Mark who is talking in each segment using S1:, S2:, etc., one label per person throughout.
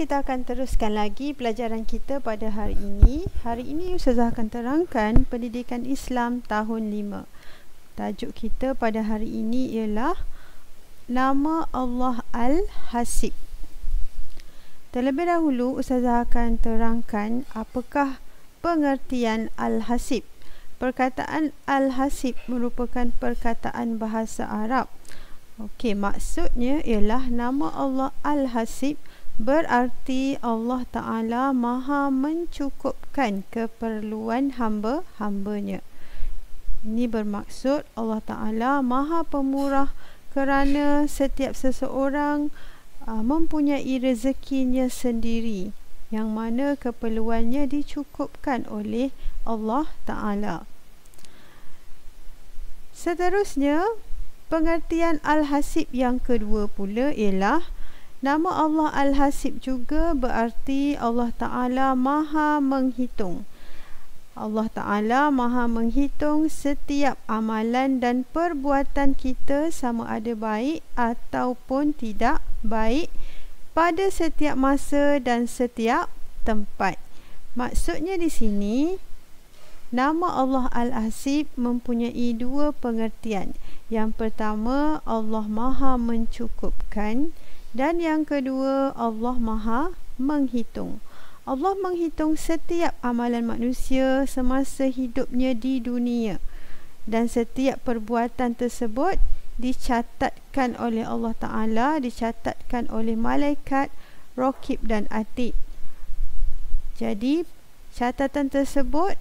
S1: kita akan teruskan lagi pelajaran kita pada hari ini. Hari ini Ustazah akan terangkan pendidikan Islam tahun 5. Tajuk kita pada hari ini ialah Nama Allah Al-Hasib. Terlebih dahulu Ustazah akan terangkan apakah pengertian Al-Hasib. Perkataan Al-Hasib merupakan perkataan bahasa Arab. Okey, maksudnya ialah nama Allah Al-Hasib berarti Allah Ta'ala maha mencukupkan keperluan hamba-hambanya. Ini bermaksud Allah Ta'ala maha pemurah kerana setiap seseorang mempunyai rezekinya sendiri yang mana keperluannya dicukupkan oleh Allah Ta'ala. Seterusnya, pengertian Al-Hasib yang kedua pula ialah nama Allah Al-Hasib juga berarti Allah Ta'ala maha menghitung. Allah Ta'ala maha menghitung setiap amalan dan perbuatan kita sama ada baik ataupun tidak baik pada setiap masa dan setiap tempat. Maksudnya di sini, nama Allah Al-Hasib mempunyai dua pengertian. Yang pertama, Allah maha mencukupkan, dan yang kedua, Allah maha menghitung. Allah menghitung setiap amalan manusia semasa hidupnya di dunia, dan setiap perbuatan tersebut dicatatkan oleh Allah Ta'ala, dicatatkan oleh malaikat, Raqib dan Atid. Jadi, catatan tersebut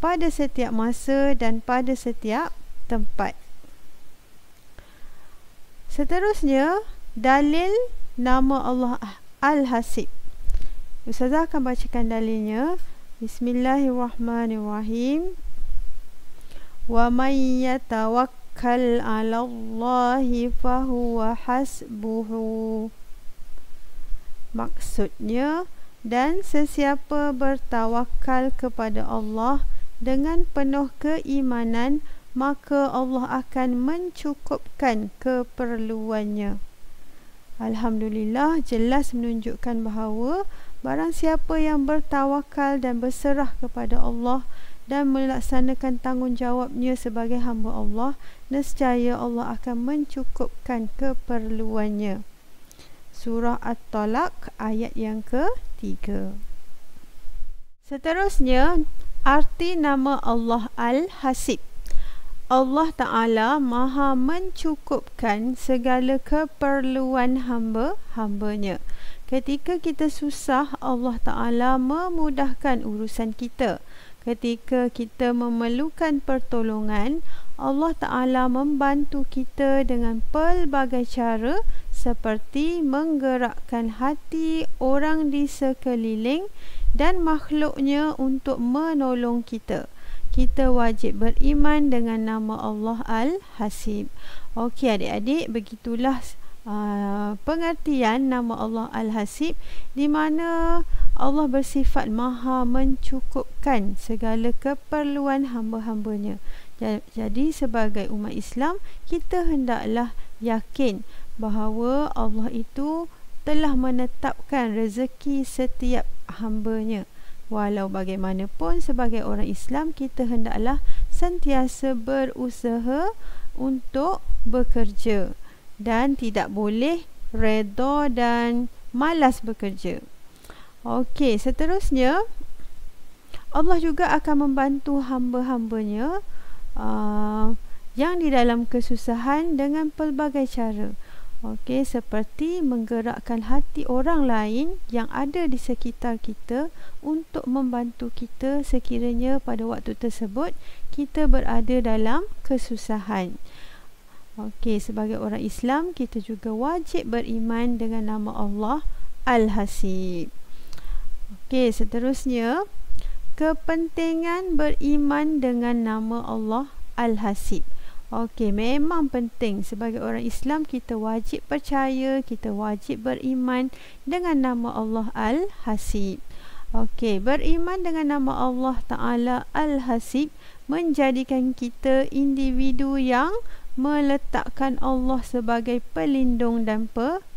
S1: pada setiap masa dan pada setiap tempat. Seterusnya, dalil nama Allah Al-Hasib. Ustazah akan bacakan dalilnya. Bismillahirrahmanirrahim. Wa may yatawakkal 'alallahi fahuwa hasbuhu. Maksudnya, dan sesiapa bertawakal kepada Allah dengan penuh keimanan, maka Allah akan mencukupkan keperluannya. Alhamdulillah, jelas menunjukkan bahawa barang siapa yang bertawakal dan berserah kepada Allah dan melaksanakan tanggungjawabnya sebagai hamba Allah, nescaya Allah akan mencukupkan keperluannya. Surah At-Talaq ayat yang ke-3. Seterusnya, arti nama Allah Al-Hasib. Allah Ta'ala maha mencukupkan segala keperluan hamba-hambanya. Ketika kita susah, Allah Ta'ala memudahkan urusan kita. Ketika kita memerlukan pertolongan, Allah Ta'ala membantu kita dengan pelbagai cara seperti menggerakkan hati orang di sekeliling dan makhluknya untuk menolong kita. Kita wajib beriman dengan nama Allah Al-Hasib. Okey adik-adik, begitulah pengertian nama Allah Al-Hasib, di mana Allah bersifat maha mencukupkan segala keperluan hamba-hambanya. Jadi sebagai umat Islam, kita hendaklah yakin bahawa Allah itu telah menetapkan rezeki setiap hambanya. Walau bagaimanapun, sebagai orang Islam, kita hendaklah sentiasa berusaha untuk bekerja dan tidak boleh redha dan malas bekerja. Okey, seterusnya, Allah juga akan membantu hamba-hambanya yang di dalam kesusahan dengan pelbagai cara. Okey, seperti menggerakkan hati orang lain yang ada di sekitar kita untuk membantu kita sekiranya pada waktu tersebut kita berada dalam kesusahan. Okey, sebagai orang Islam, kita juga wajib beriman dengan nama Allah Al-Hasib. Okey, seterusnya, kepentingan beriman dengan nama Allah Al-Hasib. Okey, memang penting sebagai orang Islam, kita wajib percaya, kita wajib beriman dengan nama Allah Al-Hasib. Okey, beriman dengan nama Allah Ta'ala Al-Hasib menjadikan kita individu yang meletakkan Allah sebagai pelindung dan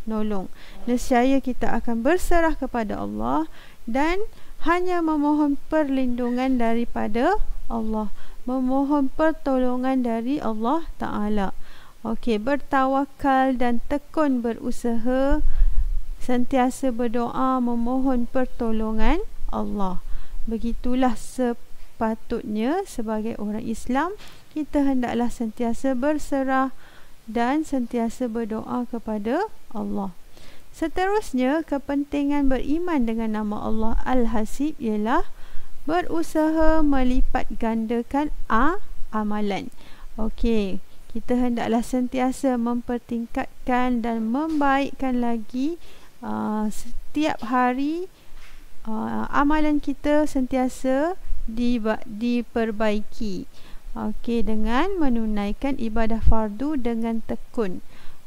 S1: menolong. Nescaya kita akan berserah kepada Allah dan hanya memohon perlindungan daripada Allah, memohon pertolongan dari Allah Ta'ala. Okey, bertawakal dan tekun berusaha, sentiasa berdoa memohon pertolongan Allah. Begitulah sepatutnya sebagai orang Islam, kita hendaklah sentiasa berserah dan sentiasa berdoa kepada Allah. Seterusnya, kepentingan beriman dengan nama Allah Al-Hasib ialah berusaha melipat gandakan amalan. Okey, kita hendaklah sentiasa mempertingkatkan dan membaikkan lagi setiap hari. Amalan kita sentiasa diperbaiki. Okey, dengan menunaikan ibadah fardu dengan tekun.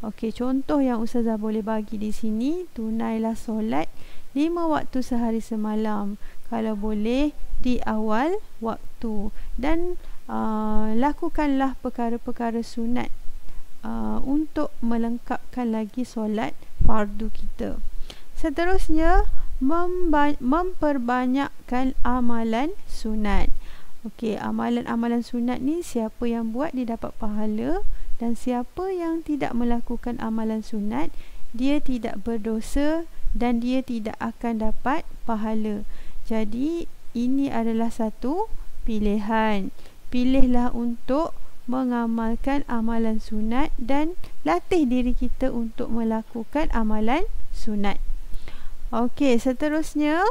S1: Okey, contoh yang Ustazah boleh bagi di sini, tunailah solat 5 waktu sehari semalam, kalau boleh di awal waktu, dan lakukanlah perkara-perkara sunat untuk melengkapkan lagi solat fardu kita. Seterusnya, memperbanyakkan amalan sunat. Okey, amalan-amalan sunat ni siapa yang buat dia dapat pahala, dan siapa yang tidak melakukan amalan sunat dia tidak berdosa dan dia tidak akan dapat pahala. Jadi ini adalah satu pilihan. Pilihlah untuk mengamalkan amalan sunat dan latih diri kita untuk melakukan amalan sunat. Okey, seterusnya,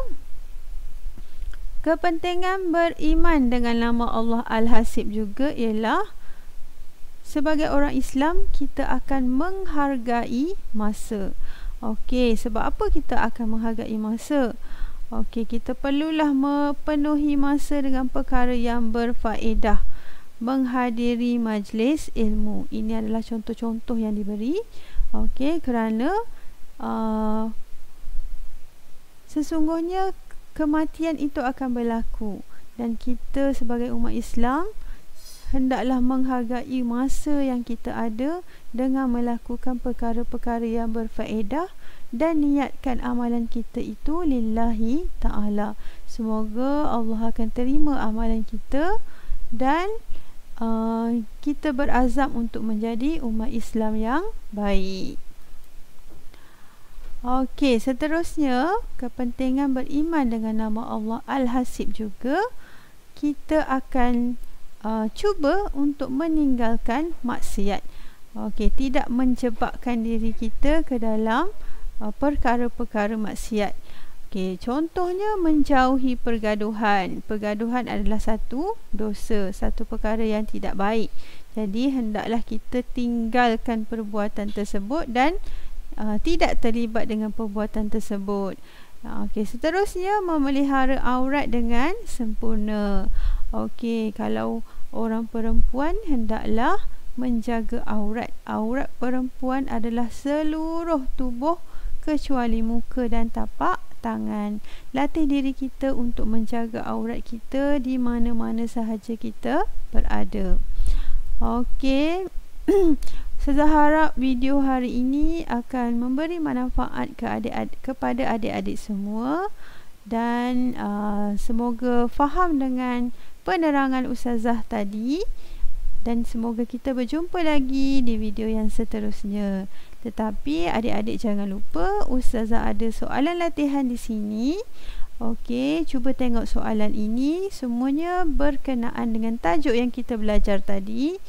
S1: kepentingan beriman dengan nama Allah Al-Hasib juga ialah sebagai orang Islam kita akan menghargai masa. Okey, sebab apa kita akan menghargai masa? Okey, kita perlulah memenuhi masa dengan perkara yang berfaedah. Menghadiri majlis ilmu. Ini adalah contoh-contoh yang diberi. Okey, kerana sesungguhnya kematian itu akan berlaku, dan kita sebagai umat Islam hendaklah menghargai masa yang kita ada dengan melakukan perkara-perkara yang berfaedah dan niatkan amalan kita itu lillahi ta'ala. Semoga Allah akan terima amalan kita dan kita berazam untuk menjadi umat Islam yang baik. Okey, seterusnya, kepentingan beriman dengan nama Allah Al-Hasib juga, kita akan cuba untuk meninggalkan maksiat. Okey, tidak menjebakkan diri kita ke dalam perkara-perkara maksiat. Okey, contohnya menjauhi pergaduhan. Pergaduhan adalah satu dosa, satu perkara yang tidak baik. Jadi hendaklah kita tinggalkan perbuatan tersebut dan tidak terlibat dengan perbuatan tersebut. Okey, seterusnya, memelihara aurat dengan sempurna. Okey, kalau orang perempuan hendaklah menjaga aurat. Aurat perempuan adalah seluruh tubuh kecuali muka dan tapak tangan. Latih diri kita untuk menjaga aurat kita di mana-mana sahaja kita berada. Okey. Saya harap video hari ini akan memberi manfaat kepada adik-adik semua, dan semoga faham dengan penerangan Ustazah tadi, dan semoga kita berjumpa lagi di video yang seterusnya. Tetapi adik-adik jangan lupa, Ustazah ada soalan latihan di sini. Okey, cuba tengok soalan ini, semuanya berkenaan dengan tajuk yang kita belajar tadi.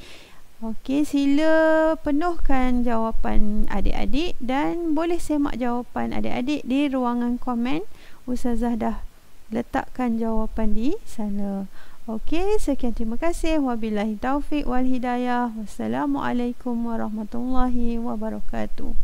S1: Okey, sila penuhkan jawapan adik-adik dan boleh semak jawapan adik-adik di ruangan komen. Ustazah dah letakkan jawapan di sana. Okey, sekian, terima kasih. Wabillahi taufiq wal hidayah. Wassalamualaikum warahmatullahi wabarakatuh.